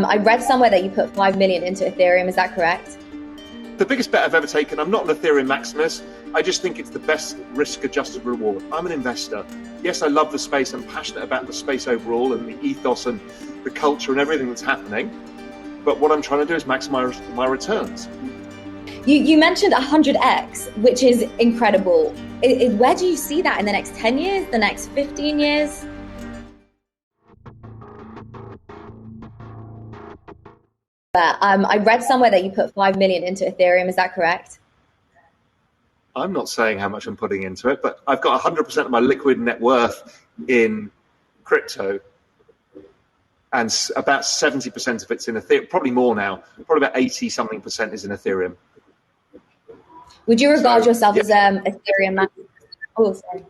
I read somewhere that you put 5 million into Ethereum. Is that correct? The biggest bet I've ever taken. I'm not an Ethereum maximus. I just think it's the best risk-adjusted reward. I'm an investor. Yes, I love the space. I'm passionate about the space overall and the ethos and the culture and everything that's happening. But what I'm trying to do is maximize my returns. You mentioned 100x, which is incredible. Where do you see that in the next 10 years, the next 15 years? I read somewhere that you put 5 million into Ethereum. Is that correct? I'm not saying how much I'm putting into it, but I've got 100% of my liquid net worth in crypto, and about 70% of it's in Ethereum, probably more now, probably about 80-something% is in Ethereum. Would you regard yourself as Ethereum maximus? Oh, sorry.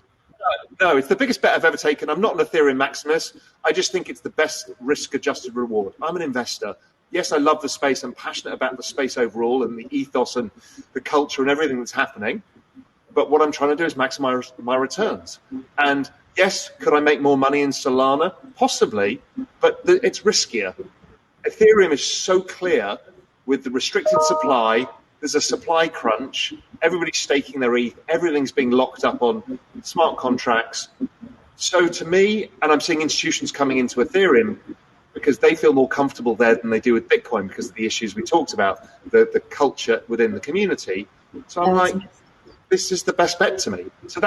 No, it's the biggest bet I've ever taken. I'm not an Ethereum maximus. I just think it's the best risk-adjusted reward. I'm an investor. Yes, I love the space. I'm passionate about the space overall and the ethos and the culture and everything that's happening. But what I'm trying to do is maximize my returns. And yes, could I make more money in Solana? Possibly, but it's riskier. Ethereum is so clear with the restricted supply. There's a supply crunch. Everybody's staking their ETH. Everything's being locked up on smart contracts. So to me, and I'm seeing institutions coming into Ethereum because they feel more comfortable there than they do with Bitcoin because of the issues we talked about, the culture within the community. So I'm like, this is the best bet to me. So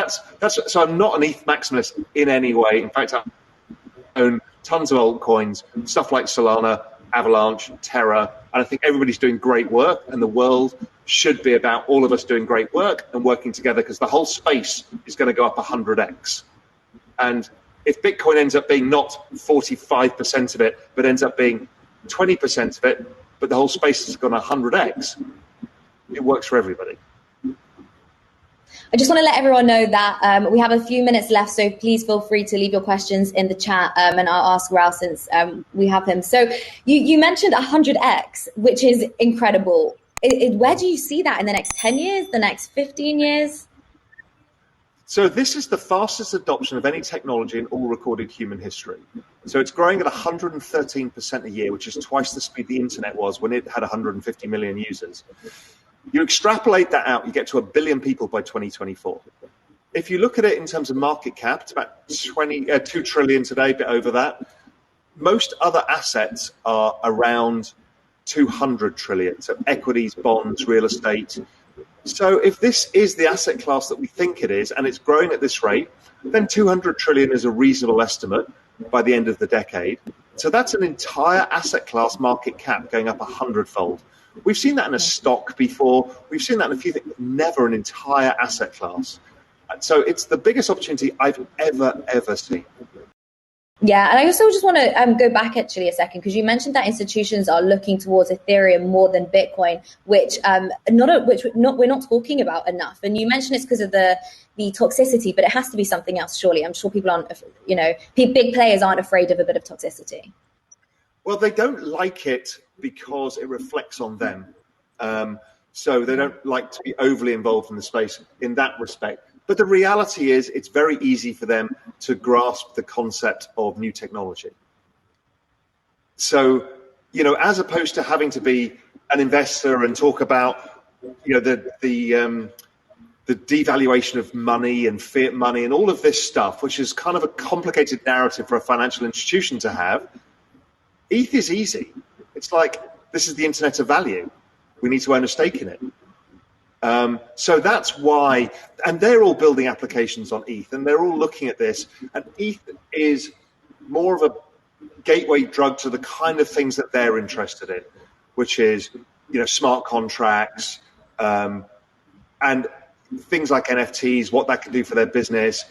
so I'm not an ETH maximus in any way. In fact, I own tons of altcoins, stuff like Solana, Avalanche, Terra, and I think everybody's doing great work, and the world should be about all of us doing great work and working together because the whole space is going to go up 100x. And if Bitcoin ends up being not 45% of it, but ends up being 20% of it, but the whole space has gone 100x, it works for everybody. I just want to let everyone know that we have a few minutes left, so please feel free to leave your questions in the chat, and I'll ask Raoul since we have him. So you mentioned 100x, which is incredible. Where do you see that in the next 10 years, the next 15 years? So this is the fastest adoption of any technology in all recorded human history. So it's growing at 113% a year, which is twice the speed the internet was when it had 150 million users. You extrapolate that out, you get to 1 billion people by 2024. If you look at it in terms of market cap, it's about 2 trillion today, a bit over that. Most other assets are around 200 trillion, so equities, bonds, real estate. So if this is the asset class that we think it is, and it's growing at this rate, then 200 trillion is a reasonable estimate by the end of the decade. So that's an entire asset class market cap going up 100-fold. We've seen that in a stock before. We've seen that in a few things, never an entire asset class. So it's the biggest opportunity I've ever seen. Yeah, and I also just want to go back actually a second, because you mentioned that institutions are looking towards Ethereum more than Bitcoin, which we're not talking about enough. And you mentioned it's because of the toxicity, but it has to be something else, surely. I'm sure people aren't, big players aren't afraid of a bit of toxicity. Well, they don't like it because it reflects on them. So they don't like to be overly involved in the space in that respect. But the reality is it's very easy for them to grasp the concept of new technology. So, as opposed to having to be an investor and talk about, the devaluation of money and fiat money and all of this stuff, which is kind of a complicated narrative for a financial institution to have, ETH is easy. It's like, this is the internet of value. We need to own a stake in it. So that's why, and they're all building applications on ETH, and they're all looking at this. And ETH is more of a gateway drug to the kind of things that they're interested in, which is, smart contracts, and things like NFTs, what that can do for their business.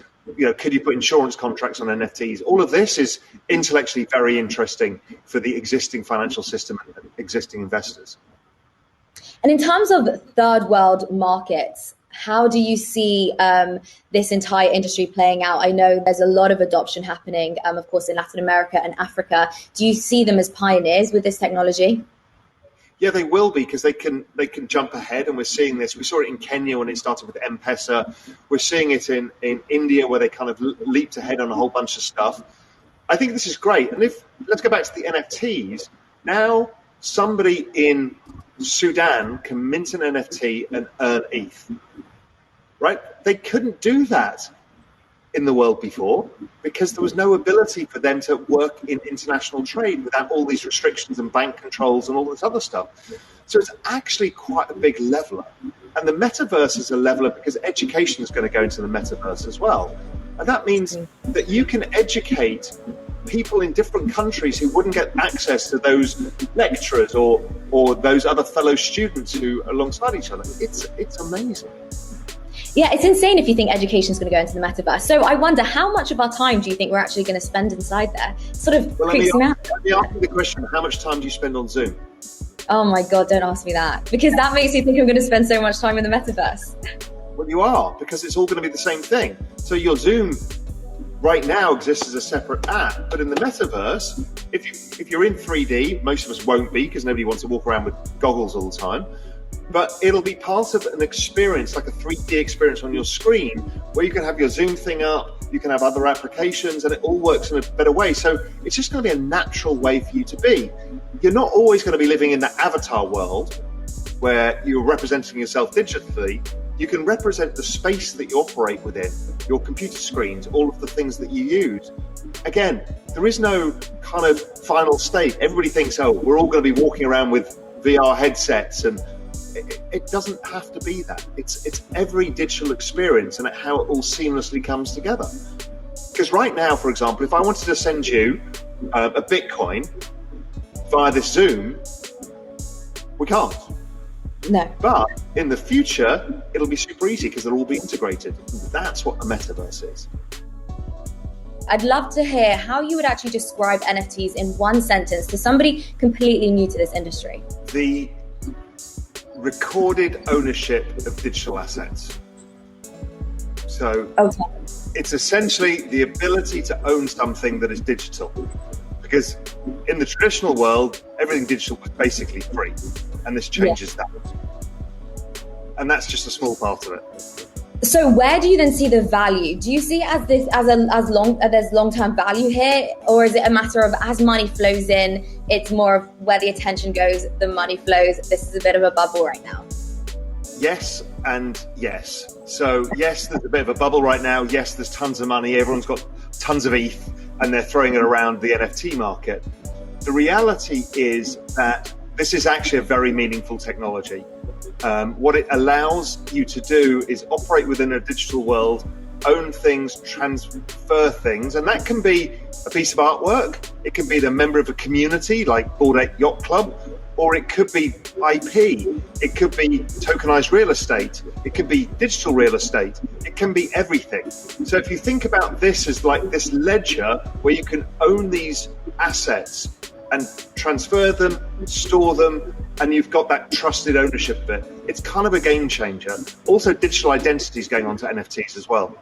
Could you put insurance contracts on NFTs? All of this is intellectually very interesting for the existing financial system and existing investors. And in terms of third world markets, how do you see this entire industry playing out? I know there's a lot of adoption happening, of course, in Latin America and Africa. Do you see them as pioneers with this technology? Yeah, they will be, because they can jump ahead, and we're seeing this. We saw it in Kenya when it started with M-Pesa. We're seeing it in India, where they kind of leaped ahead on a whole bunch of stuff. I think this is great. And let's go back to the NFTs. Now, somebody in Sudan can mint an NFT and earn ETH, right? They couldn't do that in the world before because there was no ability for them to work in international trade without all these restrictions and bank controls and all this other stuff. So it's actually quite a big leveler. And the metaverse is a leveler because education is going to go into the metaverse as well. And that means that you can educate people in different countries who wouldn't get access to those lecturers or those other fellow students who are alongside each other. It's amazing. Yeah, it's insane if you think education is going to go into the metaverse. So I wonder, how much of our time do you think we're actually going to spend inside there? Sort of creeps me out. Let me ask you the question, how much time do you spend on Zoom? Oh my God, don't ask me that. Because that makes me think I'm going to spend so much time in the metaverse. Well, you are, because it's all going to be the same thing. So your Zoom right now exists as a separate app, but in the metaverse, if you're in 3D, most of us won't be because nobody wants to walk around with goggles all the time. But it'll be part of an experience, like a 3D experience on your screen, where you can have your Zoom thing up, you can have other applications, and it all works in a better way. So it's just going to be a natural way for you to be. You're not always going to be living in the avatar world, where you're representing yourself digitally. You can represent the space that you operate within, your computer screens, all of the things that you use. Again, there is no kind of final state. Everybody thinks, oh, we're all going to be walking around with VR headsets, and it doesn't have to be that. It's every digital experience and how it all seamlessly comes together. Because right now, for example, if I wanted to send you a Bitcoin via this Zoom, we can't. No. But in the future, it'll be super easy because they'll all be integrated. That's what the metaverse is. I'd love to hear how you would actually describe NFTs in one sentence to somebody completely new to this industry. The recorded ownership of digital assets. So it's essentially the ability to own something that is digital. Because in the traditional world, everything digital was basically free. And this changes that. And that's just a small part of it. So where do you then see the value? Do you see there's long-term value here, or is it a matter of as money flows in, it's more of where the attention goes, the money flows? This is a bit of a bubble right now. Yes and yes. So yes, there's a bit of a bubble right now. Yes, there's tons of money. Everyone's got tons of ETH and they're throwing it around the NFT market. The reality is that this is actually a very meaningful technology. What it allows you to do is operate within a digital world, own things, transfer things, and that can be a piece of artwork, it can be the member of a community like Bored Ape Yacht Club, or it could be IP, it could be tokenized real estate, it could be digital real estate, it can be everything. So if you think about this as like this ledger where you can own these assets and transfer them, store them, and you've got that trusted ownership of it. It's kind of a game changer. Also, digital identity is going on to NFTs as well.